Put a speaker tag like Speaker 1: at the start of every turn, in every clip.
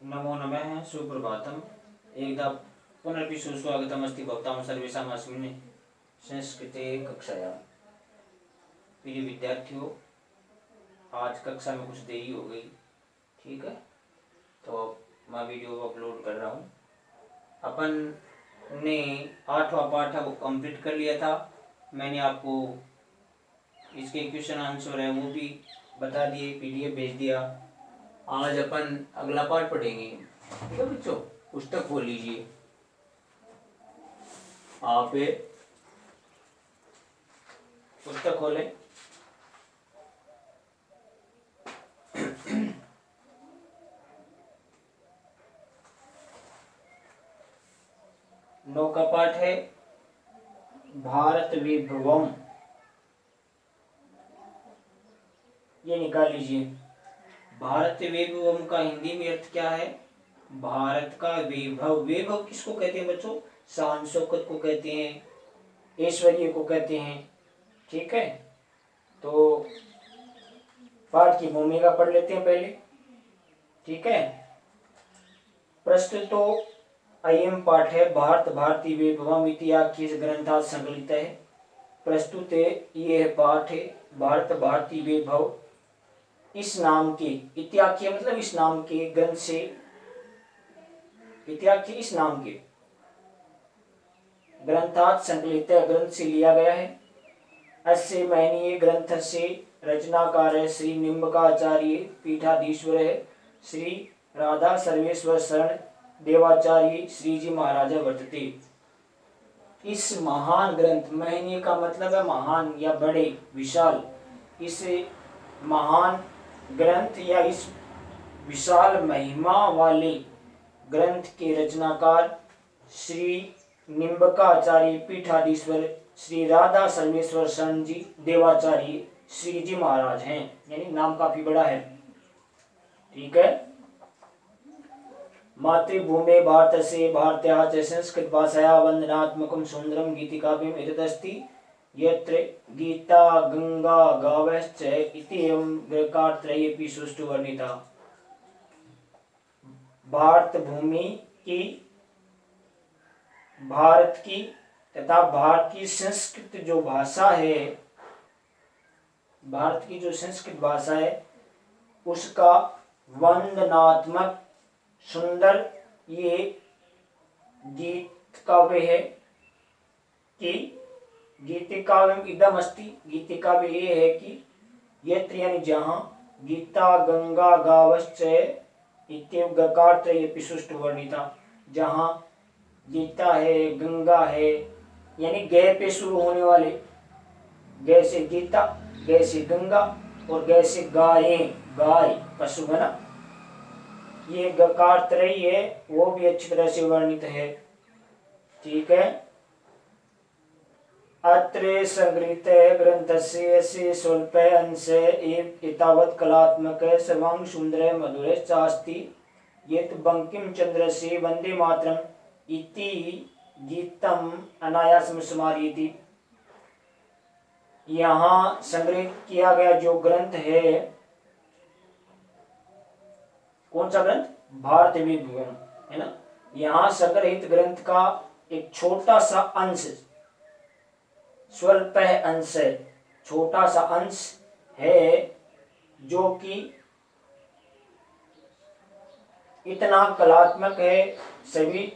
Speaker 1: नमो नमः सुप्रभातम एकदा पुनरपि सुस्वागतमस्ति भवतां सर्वेषाम् अस्मिन् संस्कृते कक्षायां। प्रिय विद्यार्थियों, आज कक्षा में कुछ देरी हो गई, ठीक है, तो मैं वीडियो अपलोड कर रहा हूँ। अपन ने 8वां पाठ कंप्लीट कर लिया था। मैंने आपको इसके क्वेश्चन आंसर है वो भी बता दिए, PDF भेज दिया। आज अपन अगला पाठ पढ़ेंगे। ठीक है बच्चों, पुस्तक खोल लीजिए। आप पुस्तक खोलें। नौ का पाठ है भारत विभवम। ये निकाल लीजिए। भारत वैभवम का हिंदी में अर्थ क्या है? भारत का वैभव। वैभव किसको कहते हैं बच्चों? शान शौकत को कहते हैं, ऐश्वर्य को कहते हैं। ठीक है, तो पाठ की भूमिका पढ़ लेते हैं पहले। ठीक है, प्रस्तुतो अयम पाठ है भारत भारती वैभवम इति आख्येन ग्रंथात् संकलित है। प्रस्तुत है ये पाठ है भारत भारती वैभव इस नाम के, इत्याख्य मतलब इस नाम के ग्रंथ से, इत्याख्य इस नाम के ग्रंथात् संकलित है, ग्रंथ से लिया गया है। अस्य महनीय ग्रंथ से रचनाकार है श्री निम्बकाचार्य पीठाधीश्वर है श्री राधा सर्वेश्वर शरण देवाचार्य श्री जी महाराजा वर्तते। इस महान ग्रंथ, महनीय का मतलब है महान या बड़े, विशाल। इस महान ग्रंथ या इस विशाल महिमा वाले ग्रंथ के रचनाकार श्री निम्बकाचार्य पीठाधीश्वर श्री राधा सर्वेश्वर शरण जी देवाचार्य श्री जी महाराज हैं। यानी नाम काफी बड़ा है। ठीक है, मातृभूमि भारत से भारत्याः च संस्कृत भाषाया वंदनात्मकं सुंदरम गीतिकाव्यम् एतदस्ति यत्र गीता गंगा गावश्च इति एवं ग्रहकारत्रयेऽपि सुष्ठु वर्णिता। भारत भूमि की, भारत की तथा भारत की संस्कृत जो भाषा है, भारत की जो संस्कृत भाषा है उसका वंदनात्मक सुंदर ये गीत काव्य है। कि गीतिकाव्यम इदम अस्ति, गीतिकाव्य ये है कि यत्र यानी जहाँ, गीता गंगा गावश्च इत्येव गकारत्रयेऽपि सुष्ठु वर्णिता। जहाँ गीता है, गंगा है, यानी गै पे शुरू होने वाले, गै से गीता, गै से गंगा और गै से गायें, गाय पशु है ना, ये गकार त्रय है वो भी अच्छी तरह से वर्णित है। ठीक है, अत्र संग्रहित ग्रंथस्य से स्वल्प अंश एव एतावत् कलात्मक सर्वांग सुंदर मधुर चास्ति यत् बंकिम चंद्र से वंदे मातरम इति गीतम अनायासम स्मारयति। यहाँ संग्रहित किया गया जो ग्रंथ है, कौन सा ग्रंथ? भारत विभवम है ना। यहाँ संग्रहित ग्रंथ का एक छोटा सा अंश, स्वल्प अंश, छोटा सा अंश है जो कि इतना कलात्मक है, सभी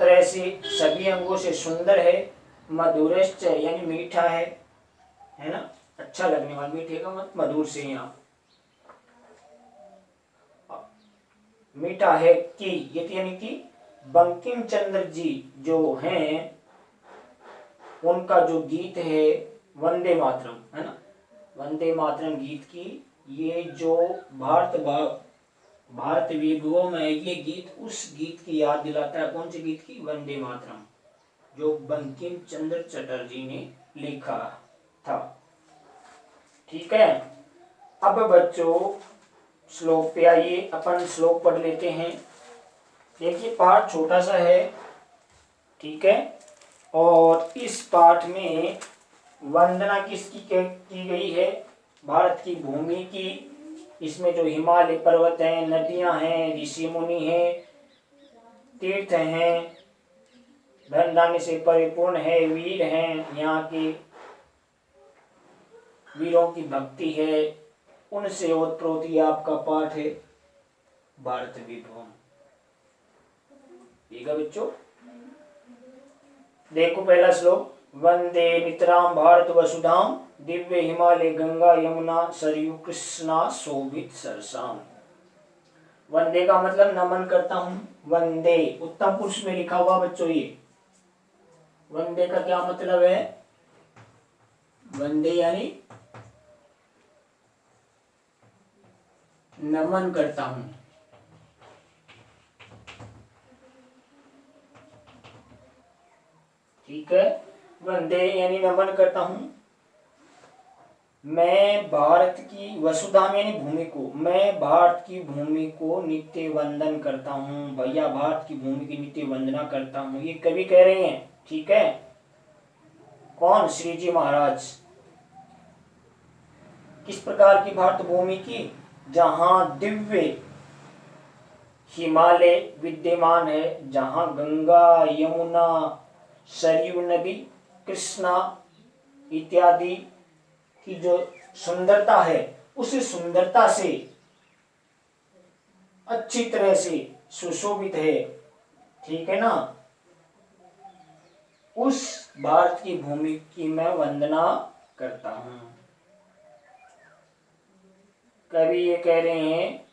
Speaker 1: तरह से, सभी अंगों से सुंदर है, मधुरश्च यानी मीठा है ना, अच्छा लगने वाला, मीठे का मत मधुर से यहाँ मीठा है कि, यानी कि बंकिम चंद्र जी जो हैं उनका जो गीत है वंदे मातरम है ना, वंदे मातरम गीत की ये जो भारत विभवम है, ये गीत उस गीत की याद दिलाता है। कौन से गीत की? वंदे मातरम, जो बंकिम चंद्र चटर्जी ने लिखा था। ठीक है, अब बच्चों श्लोक पे आइए, अपन श्लोक पढ़ लेते हैं। देखिए पाठ छोटा सा है, ठीक है, और इस पाठ में वंदना किसकी की गई है? भारत की भूमि की इसमें जो हिमालय पर्वत हैं, नदियां हैं, ऋषि मुनि हैं, तीर्थ हैं, धन धान्य से परिपूर्ण है, वीर हैं, यहाँ के वीरों की भक्ति है, उनसे ओतप्रोत ये आपका पाठ है भारत विभूम। ठीक है बच्चों, देखो पहला श्लोक, वंदे नितराम भारत वसुधाम दिव्य हिमालय गंगा यमुना सरयू कृष्णा शोभित सरसाम। वंदे का मतलब नमन करता हूं, वंदे उत्तम पुरुष में लिखा हुआ बच्चों। ये वंदे का क्या मतलब है? वंदे यानी नमन करता हूं। ठीक है, वंदे यानी नमन करता हूं। मैं भारत की वसुधाम यानी भूमि को, मैं भारत की भूमि को नित्य वंदन करता हूं। भैया भारत की भूमि की नित्य वंदना करता हूं, ये कवि कह रहे हैं। ठीक है, कौन? श्री जी महाराज। किस प्रकार की भारत भूमि की? जहां दिव्य हिमालय विद्यमान है, जहां गंगा यमुना सरयू नदी कृष्णा इत्यादि की जो सुंदरता है, उस सुंदरता से अच्छी तरह से सुशोभित है। ठीक है ना, उस भारत की भूमि की मैं वंदना करता हूं। कवि ये कह रहे हैं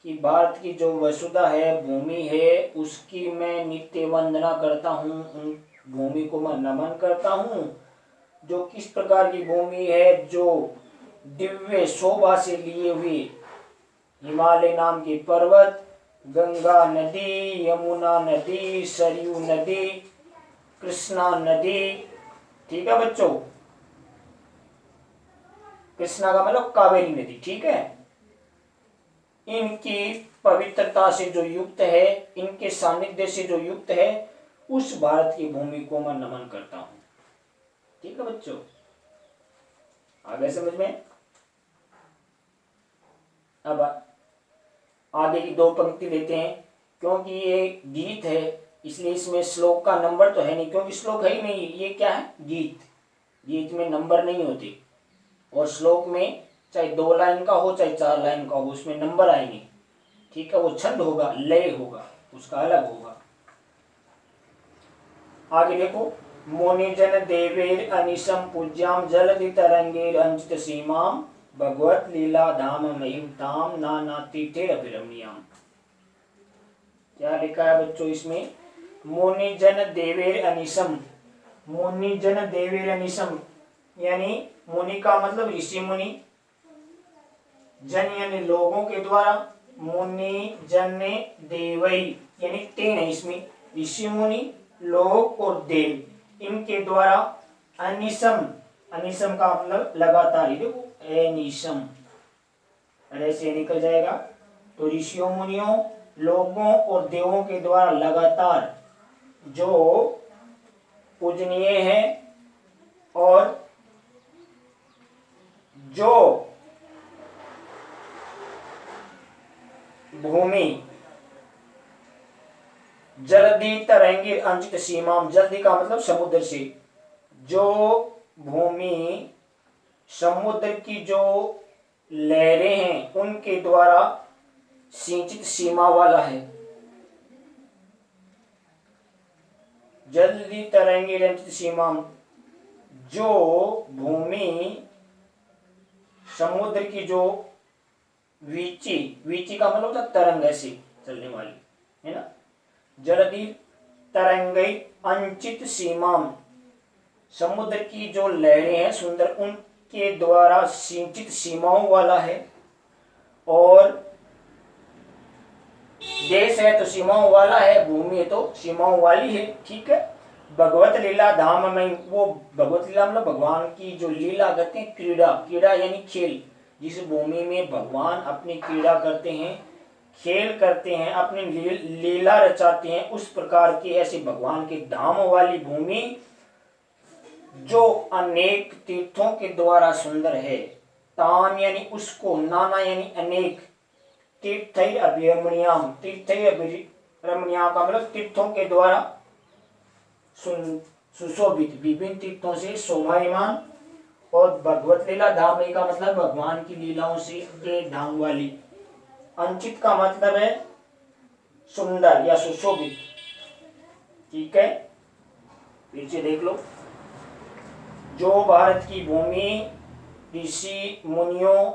Speaker 1: कि भारत की जो वसुधा है, भूमि है, उसकी मैं नित्य वंदना करता हूं, उन भूमि को मैं नमन करता हूं। जो किस प्रकार की भूमि है? जो दिव्य शोभा से लिए हुए हिमालय नाम के पर्वत, गंगा नदी, यमुना नदी, सरयू नदी, कृष्णा नदी। ठीक है बच्चों, कृष्णा का मतलब कावेरी नदी। ठीक है, इनकी पवित्रता से जो युक्त है, इनके सानिध्य से जो युक्त है, उस भारत की भूमि को मैं नमन करता हूं। ठीक है बच्चों, आगे समझ में? अब आगे की दो पंक्ति लेते हैं, क्योंकि ये गीत है इसलिए इसमें श्लोक का नंबर तो है नहीं, क्योंकि श्लोक है ही नहीं। ये क्या है? गीत। गीत में नंबर नहीं होते, और श्लोक में चाहे 2 लाइन का हो चाहे 4 लाइन का हो, उसमें नंबर आएंगे। ठीक है, वो छंद होगा, लय होगा, उसका अलग होगा। आगे देखो, मुनिजन देवेर अनिशम पूज्याम जलधि तरंगेर अंचित सीमाम भगवत लीला धाम महिमताम नाना तीर्थे अभिरमणीयाम। क्या लिखा है बच्चों इसमें? मुनिजन देवेर अनिशम। मुनिजन देवेर अनिशम यानी मुनि का मतलब ऋषि मुनि, जन यानी लोगों के द्वारा, मुनि जन देवई यानी 3 है इसमें, ऋषि मुनि, लोग और देव, इनके द्वारा अनिशम। अनिशम का मतलब लगातार, देखो एनिशम ऐसे निकल जाएगा। तो ऋषियों मुनियों लोगों और देवों के द्वारा लगातार जो पूजनीय है और जो भूमि जल्दी तरंगी अंचित सीमाम, जल्दी का मतलब समुद्र से, जो भूमि समुद्र की जो लहरें हैं उनके द्वारा सिंचित सीमा वाला है। जल्दी तरंगी अंचित सीमाम, जो भूमि समुद्र की जो वीची, वीची का मतलब होता तरंग ऐसी चलने वाली है ना, जलधि तरंगई अंचित सीमाम, समुद्र की जो लहरें हैं सुंदर, उनके द्वारा सिंचित सीमाओं वाला है। और देश है तो सीमाओं वाला है, भूमि है तो सीमाओं वाली है। ठीक है, भगवत लीला धाम में, वो भगवत लीला मतलब भगवान की जो लीला करते हैं, क्रीड़ा, क्रीड़ा यानी खेल, जिस भूमि में भगवान अपनी क्रीड़ा करते हैं, खेल करते हैं, अपनी लीला रचाते हैं, उस प्रकार की ऐसी भगवान के धाम वाली भूमि जो अनेक तीर्थों के द्वारा सुंदर है, तान यानी उसको, नाना यानी अनेक, तीर्थै अभिरमणीयाम, तीर्थै अभिरमणीयाम का मतलब तीर्थों के द्वारा सुशोभित, विभिन्न तीर्थों से शोभायमान। और भगवत लीला धाम का मतलब भगवान की लीलाओं से के धाम वाली। अंचित का मतलब है सुंदर या सुशोभित। ठीक है, पीछे देख लो। जो भारत की भूमि ऋषि मुनियों,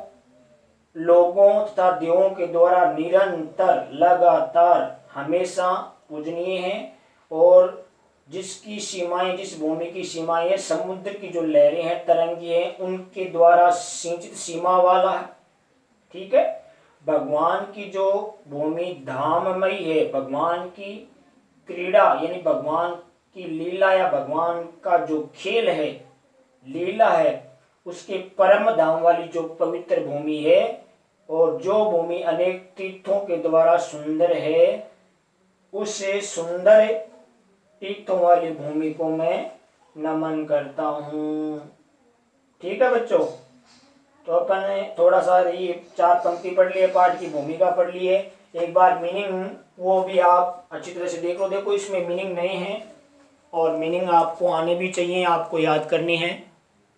Speaker 1: लोगों तथा देवों के द्वारा निरंतर, लगातार, हमेशा पूजनीय है, और जिसकी सीमाएं, जिस भूमि की सीमाएं समुद्र की जो लहरें हैं, तरंगी हैं, उनके द्वारा सिंचित सीमा वाला है। ठीक है, भगवान की जो भूमि धाममयी है, भगवान की क्रीड़ा यानी भगवान की लीला या भगवान का जो खेल है, लीला है, उसके परम धाम वाली जो पवित्र भूमि है, और जो भूमि अनेक तीर्थों के द्वारा सुंदर है, उसे सुंदर तीर्थों वाली भूमि को मैं नमन करता हूँ। ठीक है बच्चों, तो अपन ने थोड़ा सा ये 4 पंक्ति पढ़ लिए, पाठ की भूमिका पढ़ ली है। एक बार मीनिंग वो भी आप अच्छी तरह से देख लो। देखो इसमें मीनिंग नहीं है, और मीनिंग आपको आने भी चाहिए, आपको याद करनी है।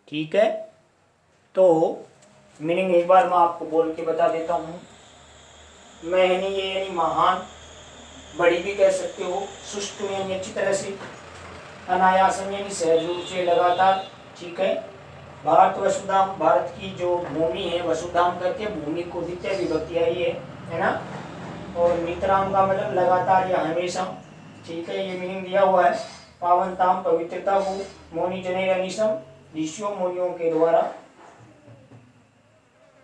Speaker 1: ठीक है, तो मीनिंग एक बार मैं आपको बोल के बता देता हूँ। मैं यानी महान, बड़ी भी कह सकते हो, सुष्टु यानी अच्छी तरह से, अनायासन यानी सहज रूप से, लगातार। ठीक है, भारत वसुधाम, भारत की जो भूमि है, वसुधाम करके भूमि को द्वितीय विभक्ति आई है ना। और नितराम का मतलब लगातार या हमेशा। ठीक है, ये मीनिंग दिया हुआ है। पावनताम, पवित्रता को, मोनि जने अनिशम, ऋषियों मुनियों के द्वारा,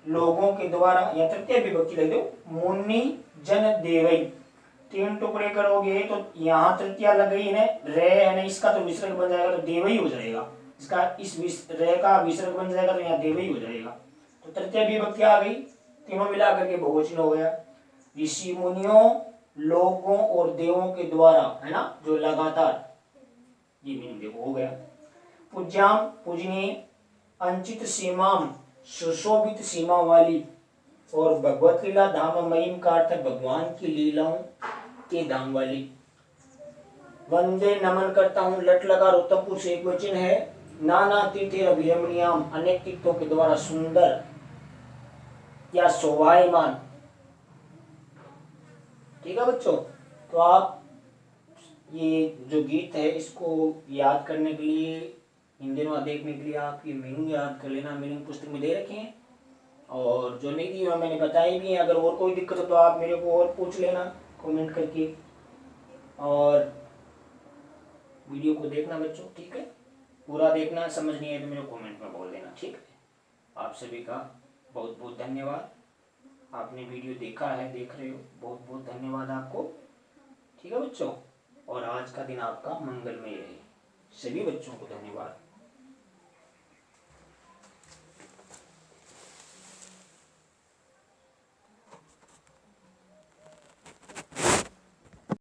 Speaker 1: लोगों के द्वारा, या तृतीय विभक्ति लग दो, मुनि जन देवई। 3 टुकड़े करोगे तो यहाँ तृतीया लग गई है, रे है ना, इसका तो विसर्ग बन जाएगा, तो देवई हो जाएगा। इसका इस रे का विसर्ग बन जाएगा, तो यहाँ देवई हो जाएगा। तो तृतीय विभक्ति आ गई, तीनों मिला करके बहुवचन हो गया। ऋषि मुनियों, लोगों और देवों के द्वारा, है ना, जो लगातार, ये मीनिंग देखो हो गया। पूज्याम, पूजनीय, अंचित सीमाम, सुशोभित सीमा वाली, और भगवत लीला धाम मयिम का अर्थ भगवान की लीलाओं के धाम वाली। वंदे, नमन करता हूँ, लट लगा उत्तम पुरुष एक वचन है। नाना तीर्थे अभिरमणीयाम, अनेक तीर्थों के द्वारा सुंदर या शोभायमान। ठीक है बच्चों, तो आप ये जो गीत है इसको याद करने के लिए, इन दिनों देखने के लिए आप ये मीनिंग याद कर लेना। मीनिंग पुस्तक में दे रखे हैं, और जो नहीं दी मैंने बताई भी है। अगर और कोई दिक्कत हो तो आप मेरे को और पूछ लेना कमेंट करके, और वीडियो को देखना बच्चों। ठीक है, पूरा देखना, समझ नहीं है तो मेरे कमेंट में बोल देना। ठीक है, आप सभी का बहुत बहुत धन्यवाद। आपने वीडियो देखा है, देख रहे हो, बहुत बहुत धन्यवाद आपको। ठीक है बच्चों, और आज का दिन आपका मंगलमय रहे। सभी बच्चों को धन्यवाद।